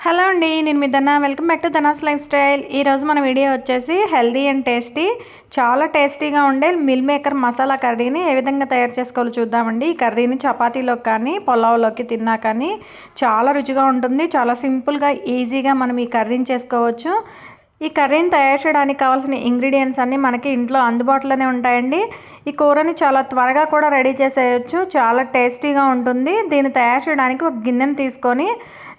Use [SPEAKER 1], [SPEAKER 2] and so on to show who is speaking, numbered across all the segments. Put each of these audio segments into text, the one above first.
[SPEAKER 1] Hello అండి, నేను మీ ధన. Welcome back to ధనాస్ life style. ఈరోజు మన వీడియో వచ్చేసి హెల్దీ అండ్ టేస్టీ, చాలా టేస్టీగా ఉండే మిల్ మేకర్ మసాలా కర్రీని ఏ విధంగా తయారు చేసుకోవాలో చూద్దామండి. ఈ కర్రీని చపాతీలోకి కానీ పులావ్లోకి తిన్నా కానీ చాలా రుచిగా ఉంటుంది. చాలా సింపుల్గా ఈజీగా మనం ఈ కర్రీని చేసుకోవచ్చు. ఈ కర్రీని తయారు చేయడానికి కావాల్సిన ఇంగ్రీడియంట్స్ అన్నీ మనకి ఇంట్లో అందుబాటులోనే ఉంటాయండి. ఈ కూరని చాలా త్వరగా కూడా రెడీ చేసేయచ్చు. చాలా టేస్టీగా ఉంటుంది. దీన్ని తయారు చేయడానికి ఒక గిన్నెను తీసుకొని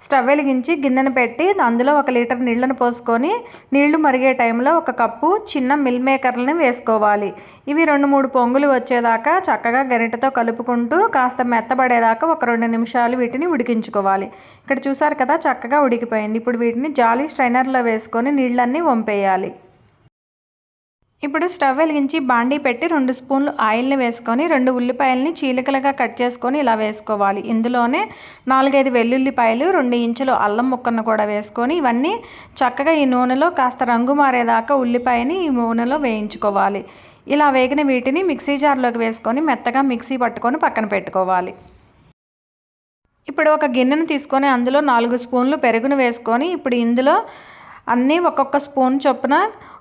[SPEAKER 1] స్టవ్ వెలిగించి గిన్నెను పెట్టి అందులో 1 లీటర్ నీళ్ళను పోసుకొని నీళ్లు మరిగే టైంలో 1 కప్పు చిన్న మిల్ మేకర్లని వేసుకోవాలి. ఇవి 2-3 పొంగులు వచ్చేదాకా చక్కగా గరిటెతో కలుపుకుంటూ కాస్త మెత్తబడేదాకా ఒక 2 నిమిషాలు వీటిని ఉడికించుకోవాలి. ఇక్కడ చూసారు కదా, చక్కగా ఉడికిపోయింది. ఇప్పుడు వీటిని జాలీ స్ట్రైనర్లో వేసుకొని నీళ్ళన్నీ వంపేయాలి. ఇప్పుడు స్టవ్ వెలిగించి బాండీ పెట్టి 2 స్పూన్లు ఆయిల్ని వేసుకొని 2 ఉల్లిపాయలని చీలికలుగా కట్ చేసుకొని ఇలా వేసుకోవాలి. ఇందులోనే 4-5 వెల్లుల్లిపాయలు, 2 ఇంచులు అల్లం ముక్కను కూడా వేసుకొని ఇవన్నీ చక్కగా ఈ నూనెలో కాస్త రంగు మారేదాకా ఉల్లిపాయని ఈ నూనెలో వేయించుకోవాలి. ఇలా వేగిన వీటిని మిక్సీ జార్లోకి వేసుకొని మెత్తగా మిక్సీ పట్టుకొని పక్కన పెట్టుకోవాలి. ఇప్పుడు ఒక గిన్నెను తీసుకొని అందులో 4 స్పూన్లు పెరుగును వేసుకొని ఇప్పుడు ఇందులో అన్నీ ఒక్కొక్క స్పూన్ చొప్పున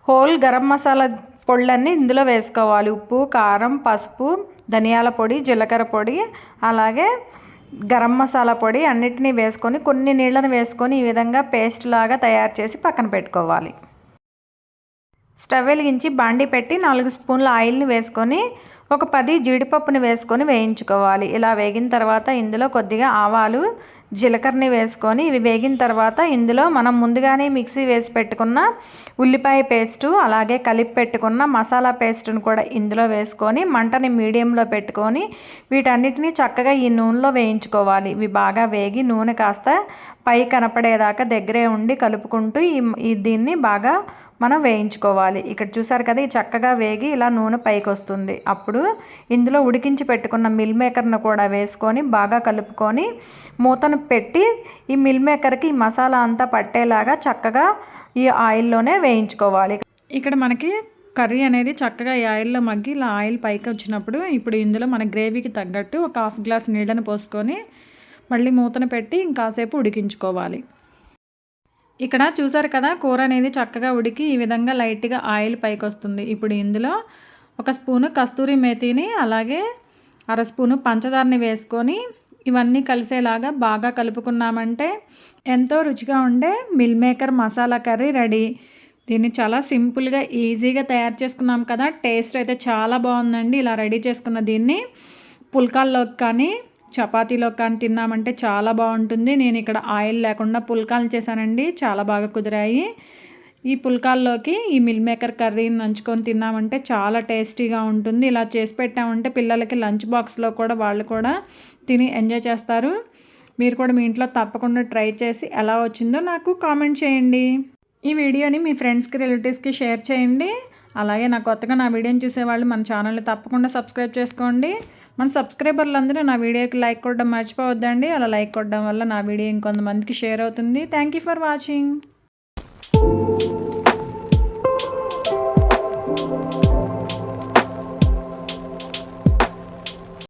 [SPEAKER 1] హోల్ గరం మసాలా పొళ్ళన్నీ ఇందులో వేసుకోవాలి. ఉప్పు, కారం, పసుపు, ధనియాల పొడి, జీలకర్ర పొడి, అలాగే గరం మసాలా పొడి అన్నిటినీ వేసుకొని కొన్ని నీళ్ళని వేసుకొని ఈ విధంగా పేస్ట్ లాగా తయారు చేసి పక్కన పెట్టుకోవాలి. స్టవ్ వెలిగించి బాండీ పెట్టి 4 స్పూన్ల ఆయిల్ని వేసుకొని ఒక 10 జీడిపప్పుని వేసుకొని వేయించుకోవాలి. ఇలా వేగిన తర్వాత ఇందులో కొద్దిగా ఆవాలు, జీలకర్రని వేసుకొని ఇవి వేగిన తర్వాత ఇందులో మనం ముందుగానే మిక్సీ వేసి పెట్టుకున్న ఉల్లిపాయ పేస్టు, అలాగే కలిపి పెట్టుకున్న మసాలా పేస్టును కూడా ఇందులో వేసుకొని మంటని మీడియంలో పెట్టుకొని వీటన్నిటిని చక్కగా ఈ నూనెలో వేయించుకోవాలి. ఇవి బాగా వేగి నూనె కాస్త పై కనపడేదాకా దగ్గరే ఉండి కలుపుకుంటూ దీన్ని బాగా మనం వేయించుకోవాలి. ఇక్కడ చూసారు కదా, ఈ చక్కగా వేగి ఇలా నూనె పైకి వస్తుంది. అప్పుడు ఇందులో ఉడికించి పెట్టుకున్న మిల్ మేకర్ను కూడా వేసుకొని బాగా కలుపుకొని మూతను పెట్టి ఈ మిల్ మేకర్కి ఈ మసాలా అంతా పట్టేలాగా చక్కగా ఈ ఆయిల్లోనే వేయించుకోవాలి. ఇక్కడ మనకి కర్రీ అనేది చక్కగా ఈ ఆయిల్లో మగ్గి ఇలా ఆయిల్ పైకి వచ్చినప్పుడు ఇప్పుడు ఇందులో మన గ్రేవీకి తగ్గట్టు ఒక 1/2 గ్లాస్ నీళ్ళని పోసుకొని మళ్ళీ మూతను పెట్టి ఇంకాసేపు ఉడికించుకోవాలి. ఇక్కడ చూసారు కదా, కూర అనేది చక్కగా ఉడికి ఈ విధంగా లైట్గా ఆయిల్ పైకి వస్తుంది. ఇప్పుడు ఇందులో 1 స్పూను కస్తూరి మేతిని అలాగే 1/2 స్పూను పంచదారని వేసుకొని ఇవన్నీ కలిసేలాగా బాగా కలుపుకున్నామంటే ఎంతో రుచిగా ఉండే meal maker masala curry ready. దీన్ని చాలా సింపుల్గా ఈజీగా తయారు చేసుకున్నాం కదా. టేస్ట్ అయితే చాలా బాగుందండి. ఇలా రెడీ చేసుకున్న దీన్ని పుల్కాల్లోకి కానీ చపాతీలో కానీ తిన్నామంటే చాలా బాగుంటుంది. నేను ఇక్కడ ఆయిల్ లేకుండా పుల్కాలు చేశానండి, చాలా బాగా కుదిరాయి. ఈ పుల్కాల్లోకి ఈ మిల్ మేకర్ కర్రీని నంచుకొని తిన్నామంటే చాలా టేస్టీగా ఉంటుంది. ఇలా చేసి పెట్టామంటే పిల్లలకి లంచ్ బాక్స్లో కూడా వాళ్ళు కూడా తిని ఎంజాయ్ చేస్తారు. మీరు కూడా మీ ఇంట్లో తప్పకుండా ట్రై చేసి ఎలా వచ్చిందో నాకు కామెంట్ చేయండి. ఈ వీడియోని మీ ఫ్రెండ్స్కి, రిలేటివ్స్కి షేర్ చేయండి. అలాగే కొత్తగా నా వీడియోని చూసేవాళ్ళు మన ఛానల్ని తప్పకుండా సబ్స్క్రైబ్ చేసుకోండి. మన సబ్స్క్రైబర్లందరూ నా వీడియోకి లైక్ కొట్టడం మర్చిపోవద్దండి. అలా లైక్ కొట్టడం వల్ల నా వీడియో ఇంకొంతమందికి షేర్ అవుతుంది. Thank you for watching.